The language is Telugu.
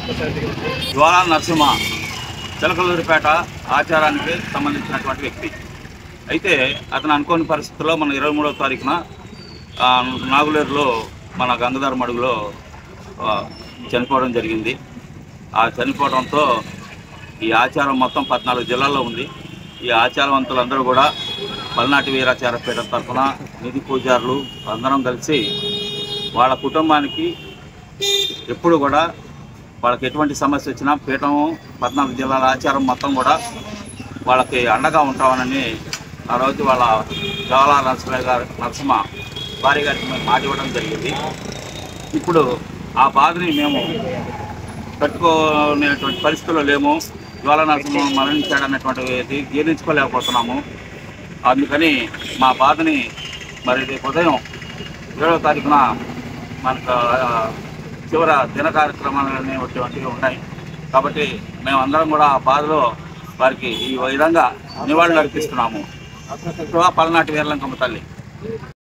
జ్వాలా నరసింహ చిలకలూరిపేట ఆచారానికి సంబంధించినటువంటి వ్యక్తి. అయితే అతను అనుకోని పరిస్థితుల్లో మన 23వ తారీఖున నాగులేరులో మన గంగధర మడుగులో చనిపోవడం జరిగింది. ఆ చనిపోవడంతో ఈ ఆచారం మొత్తం 14 జిల్లాల్లో ఉంది. ఈ ఆచారవంతులందరూ కూడా పల్నాటి వీరాచార పీఠం తరఫున నిధి పూజారులు అందరం కలిసి వాళ్ళ కుటుంబానికి ఎప్పుడు కూడా వాళ్ళకి ఎటువంటి సమస్య వచ్చినా పీఠము 14 జిల్లాల ఆచారం మొత్తం కూడా వాళ్ళకి అండగా ఉంటామని ఆ రోజు వాళ్ళ జ్వాలా నరసింహ భార్య గారికి మేము మాట ఇవ్వడం జరిగింది. ఇప్పుడు ఆ బాధని మేము తట్టుకునేటువంటి పరిస్థితుల్లో లేము. జ్వాలా నరసింహ మరణించాడన్నటువంటిది జీర్ణించుకోలేకపోతున్నాము. అందుకని మా బాధని మరి ఉదయం 7వ తారీఖున మనకు చివర దిన కార్యక్రమాలు అనేటువంటివి ఉన్నాయి. కాబట్టి మేమందరం కూడా ఆ బాధలో వారికి ఈ విధంగా నివాళులు అర్పిస్తున్నాము. పల్నాటి వీరలంకమ్మ తల్లి.